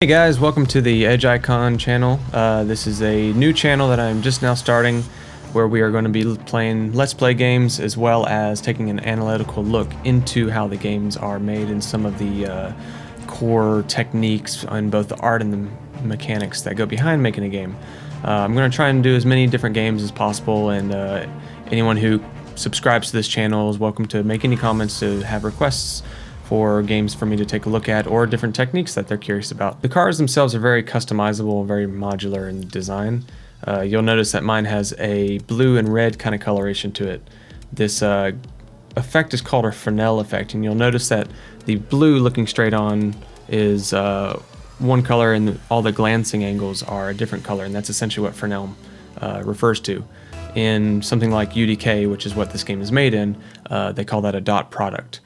Hey guys, welcome to the Edge Icon channel. This is a new channel that I'm just now starting where we are going to be playing Let's Play games as well as taking an analytical look into how the games are made and some of the core techniques on both the art and the mechanics that go behind making a game. I'm going to try and do as many different games as possible, and anyone who subscribes to this channel is welcome to make any comments, to have requests for games for me to take a look at, or different techniques that they're curious about. The cars themselves are very customizable, very modular in design. You'll notice that mine has a blue and red kind of coloration to it. This effect is called a Fresnel effect, and you'll notice that the blue looking straight on is one color and all the glancing angles are a different color, and that's essentially what Fresnel refers to. In something like UDK, which is what this game is made in, they call that a dot product.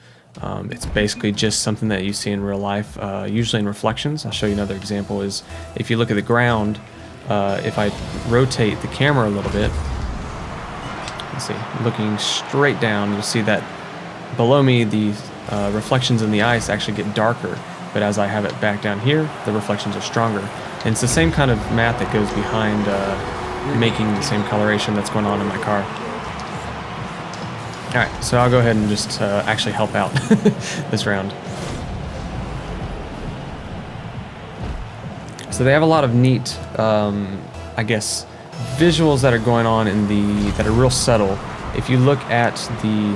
It's basically just something that you see in real life, usually in reflections. I'll show you another example. Is if you look at the ground, if I rotate the camera a little bit, let's see, looking straight down, you'll see that below me the reflections in the ice actually get darker, but as I have it back down here, the reflections are stronger. And it's the same kind of math that goes behind making the same coloration that's going on in my car. Alright, so I'll go ahead and just actually help out this round. So they have a lot of neat, I guess, visuals that are going on that are real subtle. If you look at the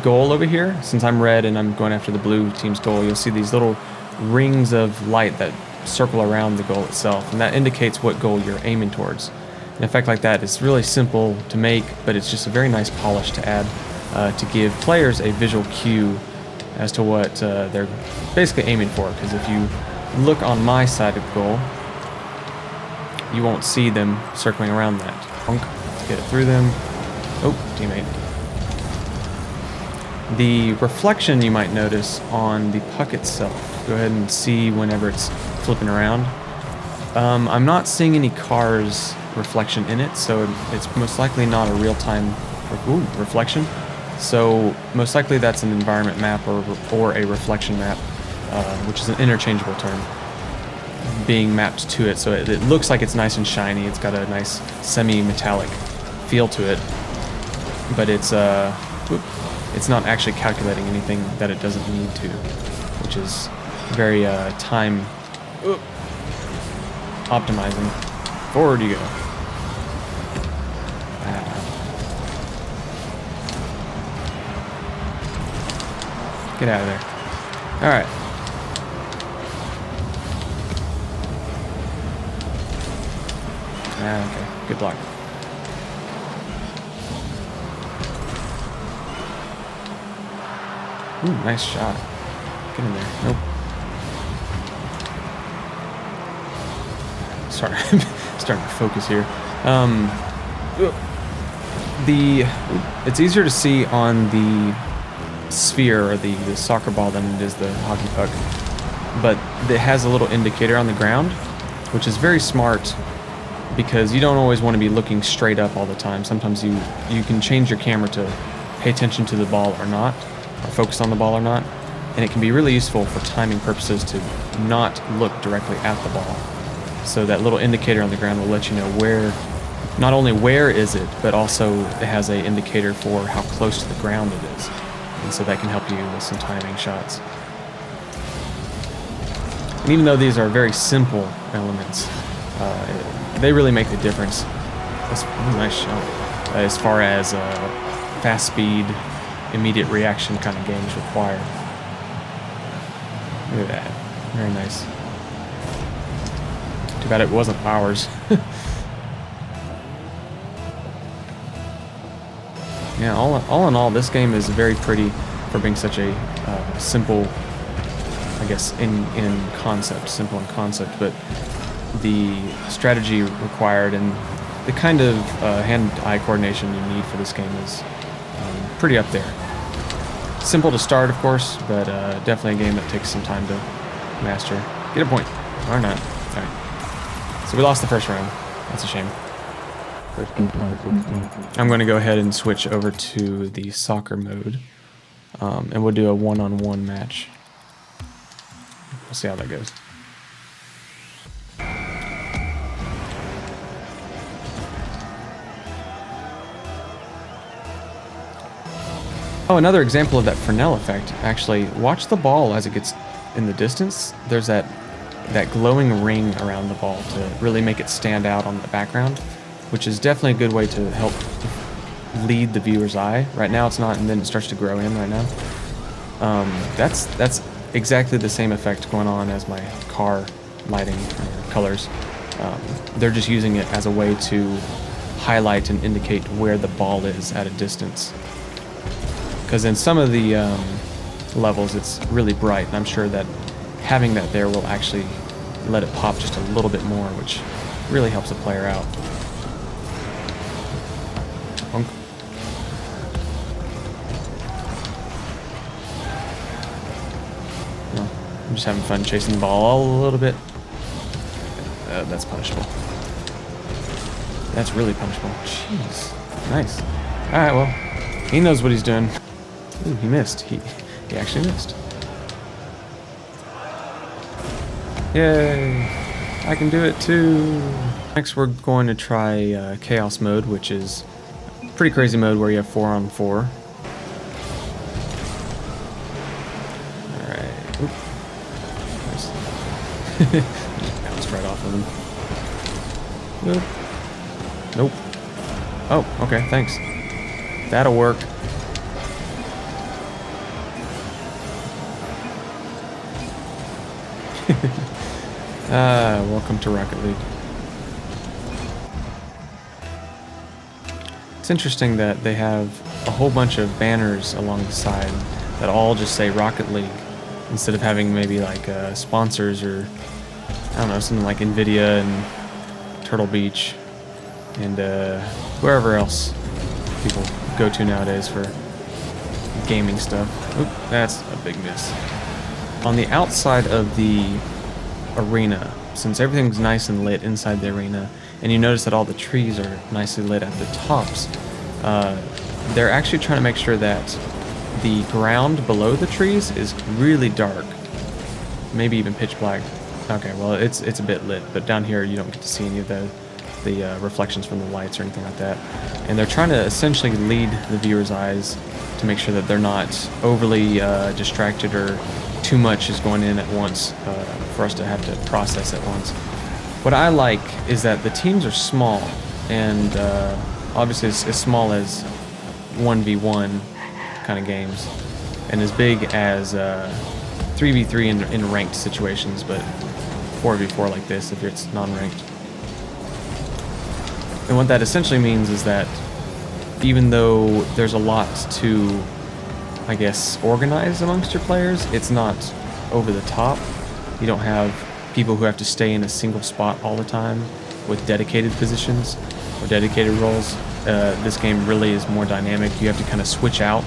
goal over here, since I'm red and I'm going after the blue team's goal, you'll see these little rings of light that circle around the goal itself, and that indicates what goal you're aiming towards. An effect like that is really simple to make, but it's just a very nice polish to add to give players a visual cue as to what they're basically aiming for. Because if you look on my side of the goal, you won't see them circling around that. Let's get it through them. Oh, teammate. The reflection you might notice on the puck itself. Go ahead and see whenever it's flipping around. I'm not seeing any cars reflection in it, so it's most likely not a real-time reflection. So most likely that's an environment map or a reflection map, which is an interchangeable term, being mapped to it. So it looks like it's nice and shiny. It's got a nice semi-metallic feel to it, but it's not actually calculating anything that it doesn't need to, which is very time optimizing. Forward you go. Get out of there. Alright. Okay. Good luck. Ooh, nice shot. Get in there. Nope. Sorry, I'm starting to focus here. It's easier to see on the sphere or the soccer ball than it is the hockey puck, but it has a little indicator on the ground, which is very smart because you don't always want to be looking straight up all the time. Sometimes you can change your camera to pay attention to the ball or not, or focus on the ball or not, and it can be really useful for timing purposes to not look directly at the ball. So that little indicator on the ground will let you know where, not only where is it, but also it has an indicator for how close to the ground it is. And so that can help you with some timing shots. And even though these are very simple elements, they really make the difference. That's a nice shot. As far as fast speed, immediate reaction kind of games require. Look at that. Very nice. Too bad it wasn't ours. Yeah, all in all, this game is very pretty for being such a simple, I guess, in concept, simple in concept, but the strategy required and the kind of hand-eye coordination you need for this game is pretty up there. Simple to start, of course, but definitely a game that takes some time to master. Get a point, or not. All right. So we lost the first round. That's a shame. I'm going to go ahead and switch over to the soccer mode, and we'll do a one-on-one match. We'll see how that goes. Oh, another example of that Fresnel effect. Actually, watch the ball as it gets in the distance. There's that glowing ring around the ball to really make it stand out on the background, which is definitely a good way to help lead the viewer's eye. Right now it's not, and then it starts to grow in right now. That's exactly the same effect going on as my car lighting colors. They're just using it as a way to highlight and indicate where the ball is at a distance. Because in some of the levels it's really bright, and I'm sure that having that there will actually let it pop just a little bit more, which really helps the player out. Bonk. No, I'm just having fun chasing the ball a little bit. That's punishable. That's really punishable. Jeez. Nice. Alright, well, he knows what he's doing. Ooh, he missed. He actually missed. Yay! I can do it too! Next we're going to try Chaos mode, which is a pretty crazy mode where you have 4-on-4. Alright. Oop. Nice. Just bounced right off of him. Nope. Nope. Oh, okay, thanks. That'll work. Welcome to Rocket League. It's interesting that they have a whole bunch of banners along the side that all just say Rocket League instead of having maybe like sponsors or I don't know, something like Nvidia and Turtle Beach and wherever else people go to nowadays for gaming stuff. Oop, that's a big miss. On the outside of the arena, since everything's nice and lit inside the arena, and you notice that all the trees are nicely lit at the tops, they're actually trying to make sure that the ground below the trees is really dark, maybe even pitch black. Okay, well it's a bit lit, but down here you don't get to see any of the reflections from the lights or anything like that. And they're trying to essentially lead the viewer's eyes to make sure that they're not overly distracted or too much is going in at once for us to have to process at once. What I like is that the teams are small, and obviously as small as 1v1 kind of games, and as big as 3v3 in ranked situations, but 4v4 like this if it's non-ranked. And what that essentially means is that even though there's a lot to, I guess, organize amongst your players, it's not over the top. You don't have people who have to stay in a single spot all the time with dedicated positions or dedicated roles. This game really is more dynamic. You have to kind of switch out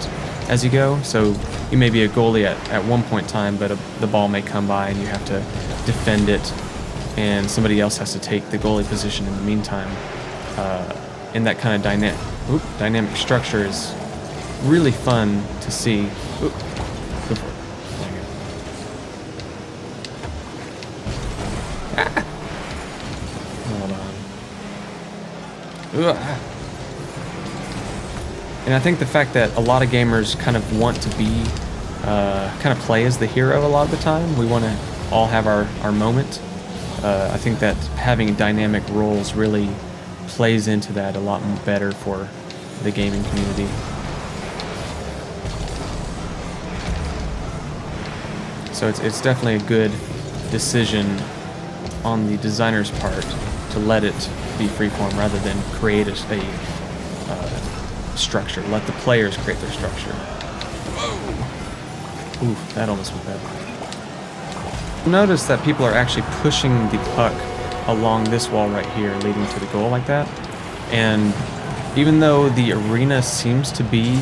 as you go. So you may be a goalie at one point in time, but the ball may come by and you have to defend it, and somebody else has to take the goalie position in the meantime. And that kind of dynamic structure is really fun to see. Oop, go for it. Ah. Hold on. And I think the fact that a lot of gamers kind of want to be, kind of play as the hero a lot of the time. We want to all have our moment. I think that having dynamic roles really plays into that a lot better for the gaming community. So it's definitely a good decision on the designer's part to let it be freeform rather than create a structure. Let the players create their structure. Whoa! Ooh, that almost went bad. Notice that people are actually pushing the puck along this wall right here leading to the goal like that. And even though the arena seems to be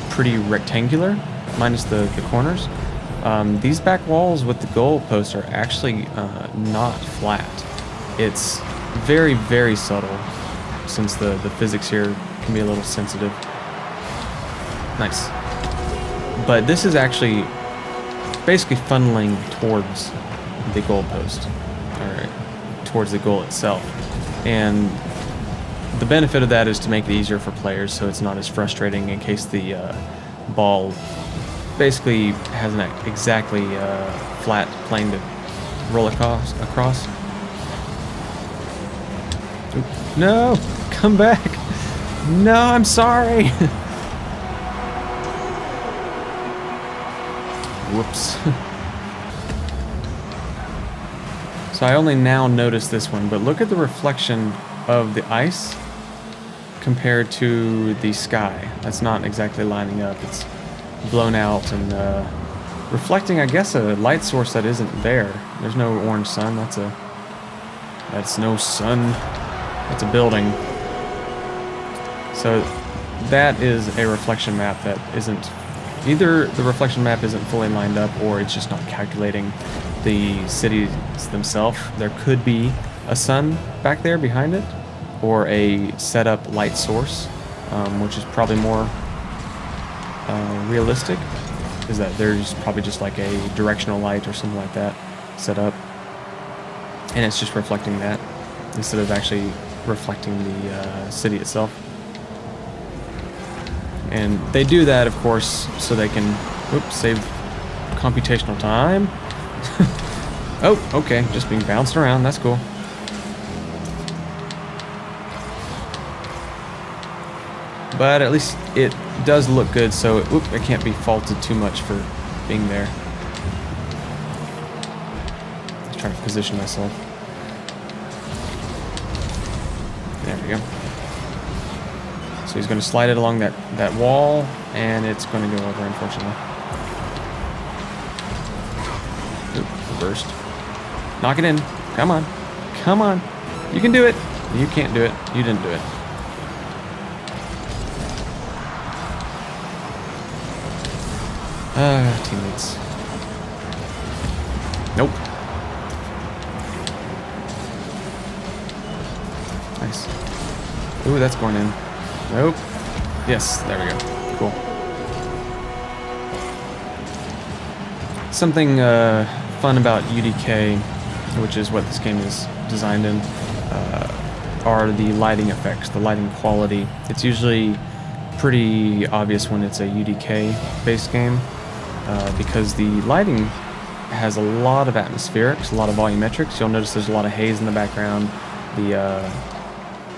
pretty rectangular, minus the corners, these back walls with the goal posts are actually not flat. It's very, very subtle, since the physics here can be a little sensitive. Nice. But this is actually basically funneling towards the goal post, or towards the goal itself. And the benefit of that is to make it easier for players, so it's not as frustrating in case the ball basically has an exactly flat plane to roll across. Oop. No, come back. No, I'm sorry. Whoops. So I only now noticed this one, but look at the reflection of the ice compared to the sky. That's not exactly lining up. It's blown out and reflecting, I guess, a light source that isn't there. There's no orange sun. That's no sun. That's a building. So that is a reflection map that isn't, either the reflection map isn't fully lined up or it's just not calculating the cities themselves. There could be a sun back there behind it, or a setup light source, which is probably more realistic, is that there's probably just like a directional light or something like that set up, and it's just reflecting that instead of actually reflecting the city itself. And they do that, of course, so they can save computational time. Oh, okay, just being bounced around, that's cool. But at least it does look good, so it can't be faulted too much for being there. Just trying to position myself. There we go. So he's going to slide it along that wall, and it's going to go over, unfortunately. Oop, reversed. Knock it in. Come on. Come on. You can do it. You can't do it. You didn't do it. Teammates. Nope. Nice. Ooh, that's going in. Nope. Yes, there we go. Cool. Something fun about UDK, which is what this game is designed in, are the lighting effects, the lighting quality. It's usually pretty obvious when it's a UDK-based game, because the lighting has a lot of atmospherics, a lot of volumetrics. You'll notice there's a lot of haze in the background. The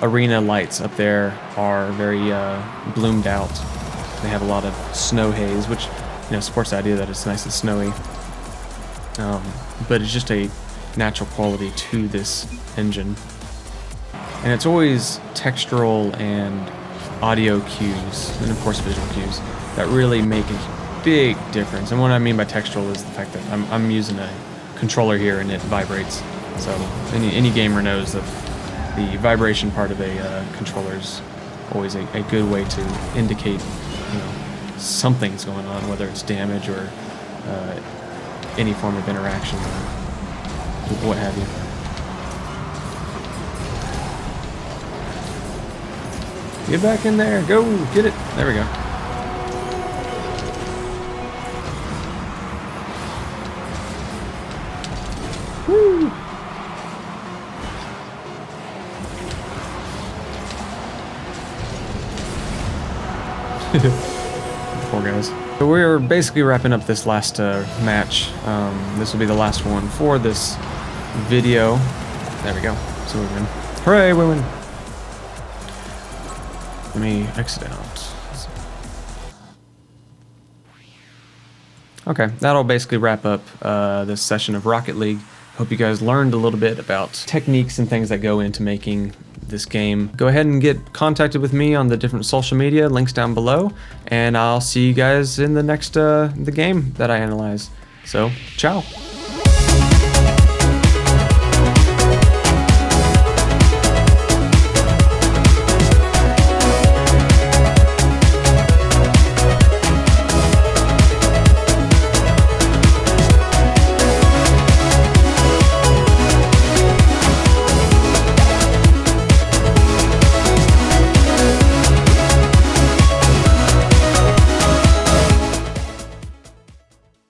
arena lights up there are very bloomed out. They have a lot of snow haze, which supports the idea that it's nice and snowy. But it's just a natural quality to this engine. And it's always textural and audio cues, and of course visual cues, that really make a big difference. And what I mean by textural is the fact that I'm using a controller here and it vibrates. So any gamer knows that the vibration part of a controller is always a good way to indicate something's going on, whether it's damage or any form of interaction or what have you. Get back in there. Go. Get it. There we go. Woo. Poor guys. So we're basically wrapping up this last match. This will be the last one for this video. There we go. So we win. Hooray, we win. Let me exit out. Okay, that'll basically wrap up this session of Rocket League. Hope you guys learned a little bit about techniques and things that go into making this game. Go ahead and get contacted with me on the different social media, links down below, and I'll see you guys in the next the game that I analyze. So, ciao.